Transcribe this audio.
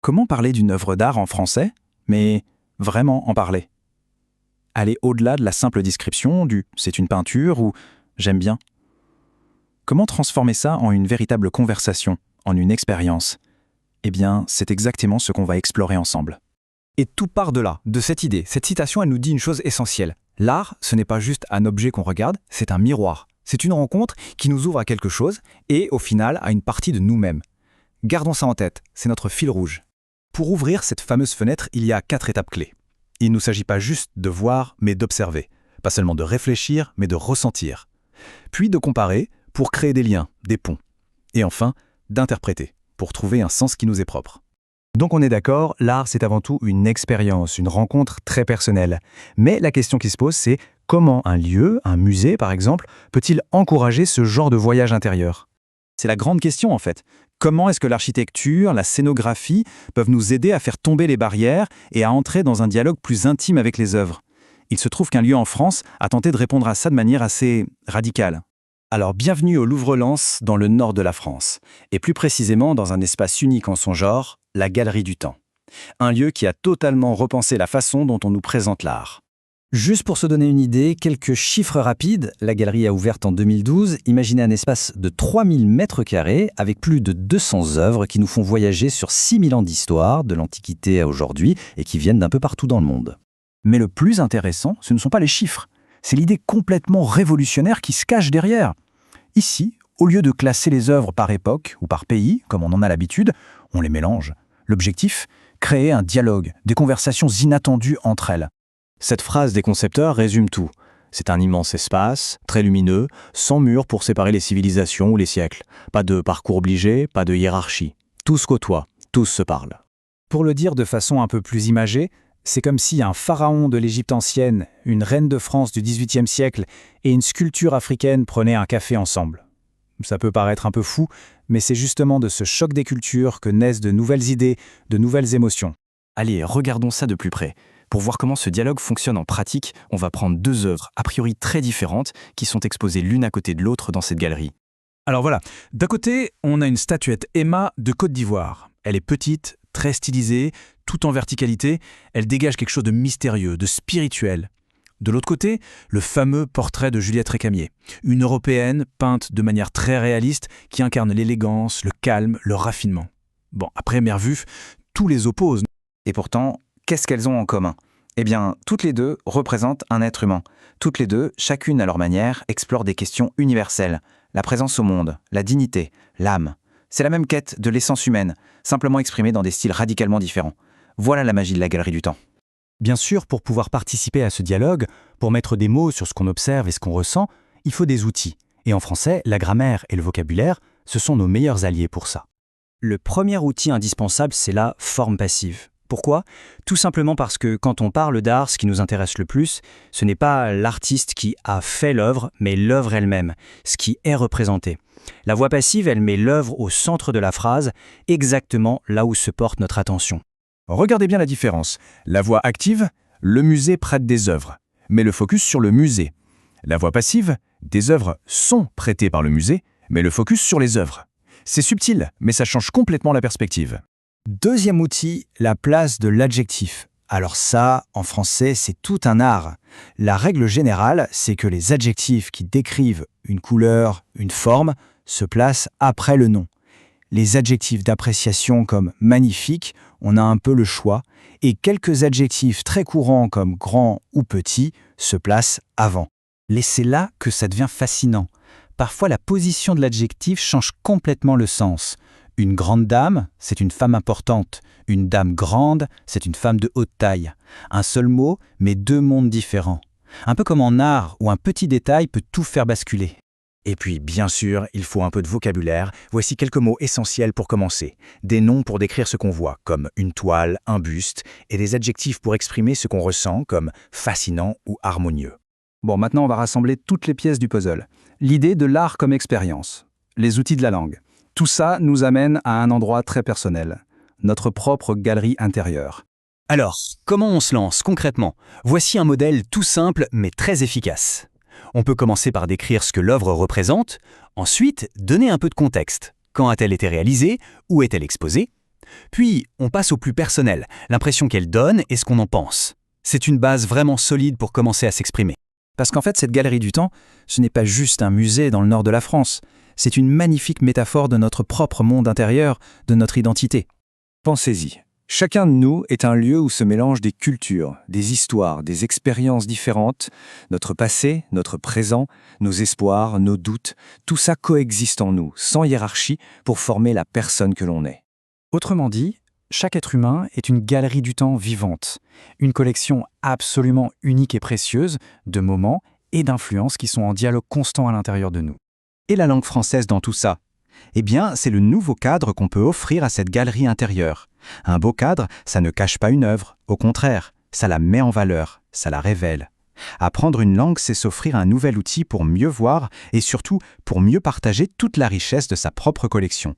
Comment parler d'une œuvre d'art en français, mais vraiment en parler? Aller au-delà de la simple description du «c'est une peinture» ou «j'aime bien». Comment transformer ça en une véritable conversation, en une expérience? Eh bien, c'est exactement ce qu'on va explorer ensemble. Et tout part de là, de cette idée. Cette citation, elle nous dit une chose essentielle. L'art, ce n'est pas juste un objet qu'on regarde, c'est un miroir. C'est une rencontre qui nous ouvre à quelque chose et, au final, à une partie de nous-mêmes. Gardons ça en tête, c'est notre fil rouge. Pour ouvrir cette fameuse fenêtre, il y a 4 étapes clés. Il ne s'agit pas juste de voir, mais d'observer. Pas seulement de réfléchir, mais de ressentir. Puis de comparer, pour créer des liens, des ponts. Et enfin, d'interpréter, pour trouver un sens qui nous est propre. Donc on est d'accord, l'art c'est avant tout une expérience, une rencontre très personnelle. Mais la question qui se pose c'est comment un lieu, un musée par exemple, peut-il encourager ce genre de voyage intérieur? C'est la grande question en fait. Comment est-ce que l'architecture, la scénographie peuvent nous aider à faire tomber les barrières et à entrer dans un dialogue plus intime avec les œuvres? Il se trouve qu'un lieu en France a tenté de répondre à ça de manière assez radicale. Alors bienvenue au Louvre-Lens dans le nord de la France, et plus précisément dans un espace unique en son genre, la Galerie du Temps. Un lieu qui a totalement repensé la façon dont on nous présente l'art. Juste pour se donner une idée, quelques chiffres rapides. La galerie a ouvert en 2012. Imaginez un espace de 3000 mètres carrés avec plus de 200 œuvres qui nous font voyager sur 6000 ans d'histoire, de l'Antiquité à aujourd'hui, et qui viennent d'un peu partout dans le monde. Mais le plus intéressant, ce ne sont pas les chiffres. C'est l'idée complètement révolutionnaire qui se cache derrière. Ici, au lieu de classer les œuvres par époque ou par pays, comme on en a l'habitude, on les mélange. L'objectif, créer un dialogue, des conversations inattendues entre elles. Cette phrase des concepteurs résume tout. C'est un immense espace, très lumineux, sans mur pour séparer les civilisations ou les siècles. Pas de parcours obligé, pas de hiérarchie. Tous se côtoient, tous se parlent. Pour le dire de façon un peu plus imagée, c'est comme si un pharaon de l'Égypte ancienne, une reine de France du XVIIIe siècle et une sculpture africaine prenaient un café ensemble. Ça peut paraître un peu fou, mais c'est justement de ce choc des cultures que naissent de nouvelles idées, de nouvelles émotions. Allez, regardons ça de plus près. Pour voir comment ce dialogue fonctionne en pratique, on va prendre 2 œuvres a priori très différentes qui sont exposées l'une à côté de l'autre dans cette galerie. Alors voilà, d'un côté, on a une statuette Emma de Côte d'Ivoire. Elle est petite, très stylisée, tout en verticalité, elle dégage quelque chose de mystérieux, de spirituel. De l'autre côté, le fameux portrait de Juliette Récamier, une Européenne peinte de manière très réaliste qui incarne l'élégance, le calme, le raffinement. Bon, à première vue, tout les oppose. Et pourtant, qu'est-ce qu'elles ont en commun? Eh bien, toutes les deux représentent un être humain. Toutes les deux, chacune à leur manière, explorent des questions universelles. La présence au monde, la dignité, l'âme. C'est la même quête de l'essence humaine, simplement exprimée dans des styles radicalement différents. Voilà la magie de la Galerie du Temps. Bien sûr, pour pouvoir participer à ce dialogue, pour mettre des mots sur ce qu'on observe et ce qu'on ressent, il faut des outils. Et en français, la grammaire et le vocabulaire, ce sont nos meilleurs alliés pour ça. Le premier outil indispensable, c'est la forme passive. Pourquoi? Tout simplement parce que quand on parle d'art, ce qui nous intéresse le plus, ce n'est pas l'artiste qui a fait l'œuvre, mais l'œuvre elle-même, ce qui est représenté. La voix passive, elle met l'œuvre au centre de la phrase, exactement là où se porte notre attention. Regardez bien la différence. La voix active, le musée prête des œuvres, met le focus sur le musée. La voix passive, des œuvres sont prêtées par le musée, mais le focus sur les œuvres. C'est subtil, mais ça change complètement la perspective. Deuxième outil, la place de l'adjectif. Alors ça, en français, c'est tout un art. La règle générale, c'est que les adjectifs qui décrivent une couleur, une forme, se placent après le nom. Les adjectifs d'appréciation comme magnifique, on a un peu le choix, et quelques adjectifs très courants comme grand ou petit se placent avant. Et c'est là que ça devient fascinant. Parfois, la position de l'adjectif change complètement le sens. Une grande dame, c'est une femme importante. Une dame grande, c'est une femme de haute taille. Un seul mot, mais 2 mondes différents. Un peu comme en art, où un petit détail peut tout faire basculer. Et puis, bien sûr, il faut un peu de vocabulaire. Voici quelques mots essentiels pour commencer. Des noms pour décrire ce qu'on voit, comme une toile, un buste, et des adjectifs pour exprimer ce qu'on ressent, comme fascinant ou harmonieux. Bon, maintenant, on va rassembler toutes les pièces du puzzle. L'idée de l'art comme expérience, les outils de la langue. Tout ça nous amène à un endroit très personnel, notre propre galerie intérieure. Alors, comment on se lance concrètement? Voici un modèle tout simple mais très efficace. On peut commencer par décrire ce que l'œuvre représente, ensuite donner un peu de contexte. Quand a-t-elle été réalisée? Où est-elle exposée? Puis, on passe au plus personnel, l'impression qu'elle donne et ce qu'on en pense. C'est une base vraiment solide pour commencer à s'exprimer. Parce qu'en fait, cette galerie du temps, ce n'est pas juste un musée dans le nord de la France. C'est une magnifique métaphore de notre propre monde intérieur, de notre identité. Pensez-y. Chacun de nous est un lieu où se mélangent des cultures, des histoires, des expériences différentes, notre passé, notre présent, nos espoirs, nos doutes, tout ça coexiste en nous, sans hiérarchie, pour former la personne que l'on est. Autrement dit, chaque être humain est une galerie du temps vivante, une collection absolument unique et précieuse de moments et d'influences qui sont en dialogue constant à l'intérieur de nous. Et la langue française dans tout ça? Eh bien, c'est le nouveau cadre qu'on peut offrir à cette galerie intérieure. Un beau cadre, ça ne cache pas une œuvre, au contraire, ça la met en valeur, ça la révèle. Apprendre une langue, c'est s'offrir un nouvel outil pour mieux voir et surtout pour mieux partager toute la richesse de sa propre collection.